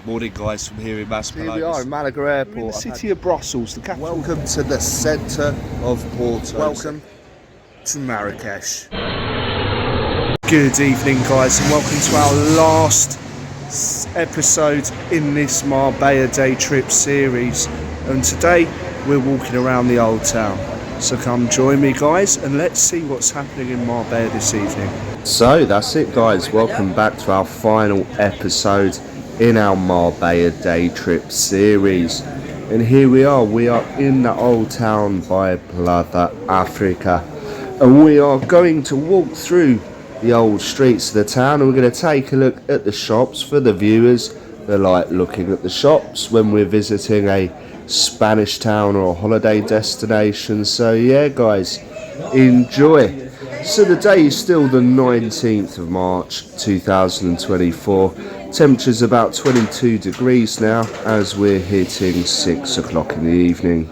Morning guys from here in Marbella. Here we are in Malaga Airport. We're in the city of Brussels, the capital. Welcome to the centre of Porto. Welcome to Marrakesh. Good evening guys and welcome to our last episode in this Marbella day trip series. And today we're walking around the old town. So come join me guys and let's see what's happening in Marbella this evening. So that's it guys, welcome back to our final episode in our Marbella day trip series. And here we are in the old town by Plaza, Africa. And we are going to walk through the old streets of the town and we're going to take a look at the shops for the viewers that like looking at the shops when we're visiting a Spanish town or a holiday destination. So yeah guys, enjoy. So the day is still the 19th of March 2024. Temperature's about 22 degrees now as we're hitting 6 o'clock in the evening.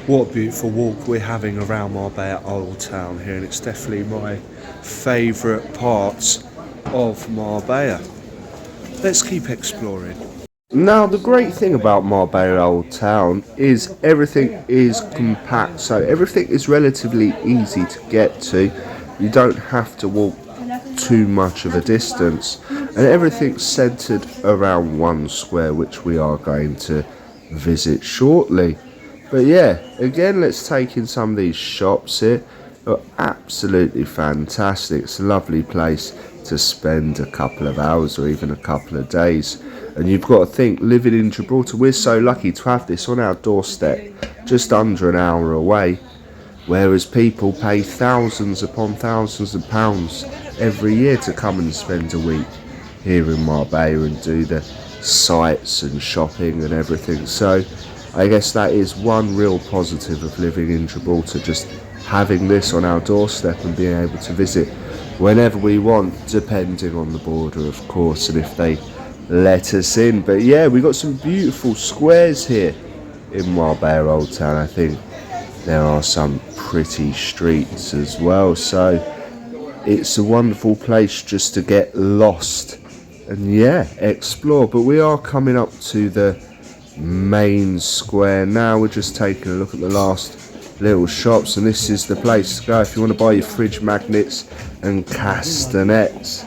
What a beautiful walk we're having around Marbella Old Town here, and it's definitely my favourite parts of Marbella. Let's keep exploring. Now the great thing about Marbella Old Town is everything is compact, so everything is relatively easy to get to. You don't have to walk too much of a distance, and everything's centered around one square, which we are going to visit shortly. But yeah, again, let's take in some of these shops here. They're absolutely fantastic. It's a lovely place to spend a couple of hours or even a couple of days. And you've got to think, living in Gibraltar, we're so lucky to have this on our doorstep, just under an hour away. Whereas people pay thousands upon thousands of pounds every year to come and spend a week here in Marbella and do the sights and shopping and everything. So I guess that is one real positive of living in Gibraltar, just having this on our doorstep and being able to visit whenever we want, depending on the border of course and if they let us in. But yeah, we got some beautiful squares here in Marbella Old Town. I think there are some pretty streets as well, so it's a wonderful place just to get lost and yeah, explore. But we are coming up to the main square now. We're just taking a look at the last little shops, and this is the place to go if you want to buy your fridge magnets and castanets.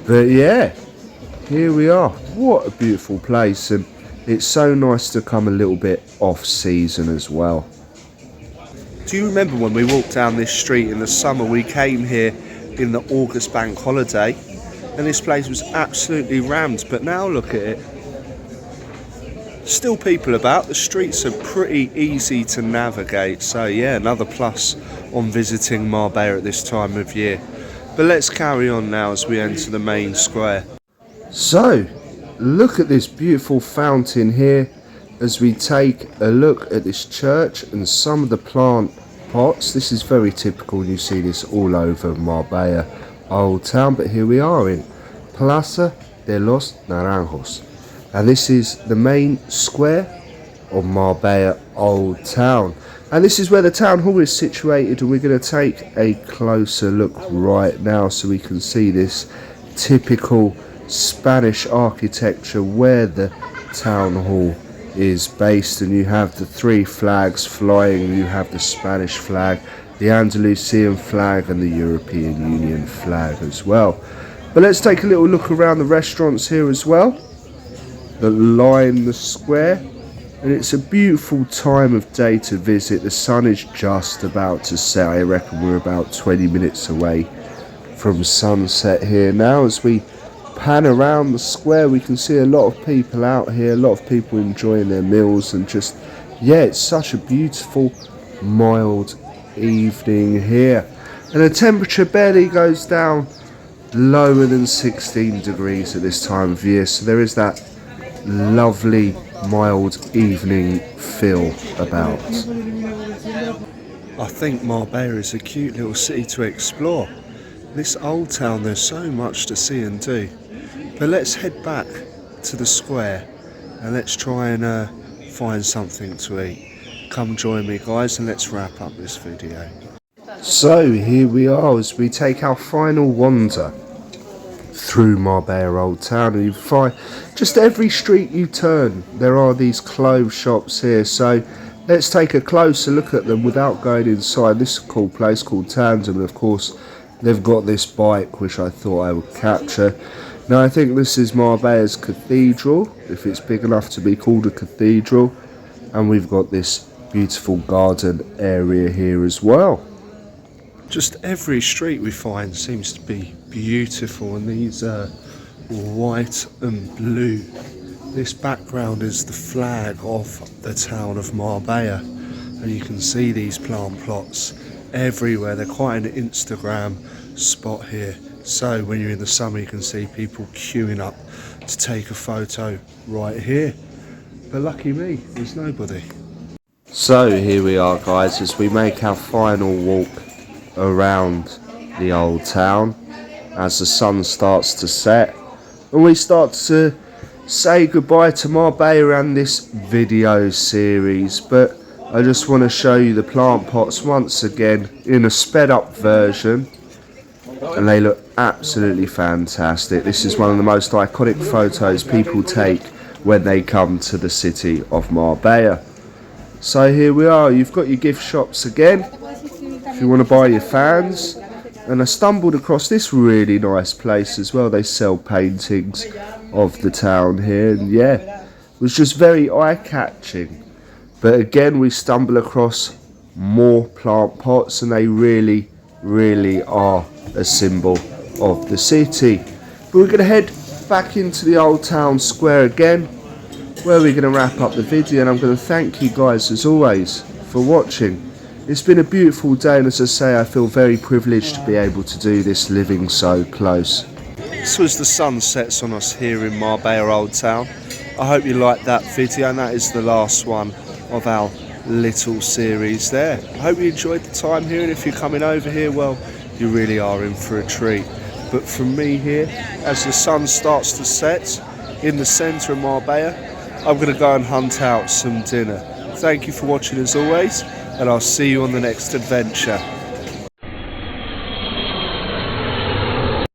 But yeah, here we are. What a beautiful place, and it's so nice to come a little bit off season as well. Do you remember when we walked down this street in the summer? We came here in the August bank holiday and this place was absolutely rammed, but now look at it. Still people about, the streets are pretty easy to navigate, so yeah, another plus on visiting Marbella at this time of year. But let's carry on now as we enter the main square. So, look at this beautiful fountain here as we take a look at this church and some of the plant pots. This is very typical, you see this all over Marbella Old Town, but here we are in Plaza de los Naranjos. And this is the main square of Marbella Old Town. And this is where the town hall is situated, and we're going to take a closer look right now so we can see this typical Spanish architecture where the town hall is based. And you have the three flags flying. You have the Spanish flag, the Andalusian flag and the European Union flag as well. But let's take a little look around the restaurants here as well that line the square, and it's a beautiful time of day to visit. The sun is just about to set. I reckon we're about 20 minutes away from sunset here now. As we pan around the square, we can see a lot of people out here, a lot of people enjoying their meals, and just yeah, it's such a beautiful mild evening here, and the temperature barely goes down lower than 16 degrees at this time of year, so there is that lovely mild evening feel about. I think Marbella is a cute little city to explore. This old town, there's so much to see and do. But let's head back to the square and let's try and find something to eat. Come join me guys and let's wrap up this video. So here we are as we take our final wander through Marbella Old Town, and you find just every street you turn there are these clothes shops here. So let's take a closer look at them without going inside. This is a cool place called Tandem, and of course they've got this bike which I thought I would capture. Now I think this is Marbella's cathedral, if it's big enough to be called a cathedral, and we've got this beautiful garden area here as well. Just every street we find seems to be beautiful, and these are white and blue. This background is the flag of the town of Marbella, and you can see these plant plots everywhere. They're quite an Instagram spot here, so when you're in the summer you can see people queuing up to take a photo right here. But lucky me, there's nobody. So here we are, guys, as we make our final walk around the old town as the sun starts to set, and we start to say goodbye to Marbella and this video series. But I just want to show you the plant pots once again in a sped up version, and they look absolutely fantastic. This is one of the most iconic photos people take when they come to the city of Marbella. So here we are, you've got your gift shops again if you want to buy your fans, and I stumbled across this really nice place as well. They sell paintings of the town here, and yeah, it was just very eye-catching. But again, we stumble across more plant pots, and they really are a symbol of the city. But we're going to head back into the old town square again, where we're going to wrap up the video, and I'm going to thank you guys as always for watching. It's been a beautiful day, and as I say, I feel very privileged to be able to do this living so close. This was the sun sets on us here in Marbella Old Town. I hope you liked that video, and that is the last one of our little series there. I hope you enjoyed the time here, and if you're coming over here, well, you really are in for a treat. But from me here, as the sun starts to set in the centre of Marbella, I'm going to go and hunt out some dinner. Thank you for watching as always, and I'll see you on the next adventure.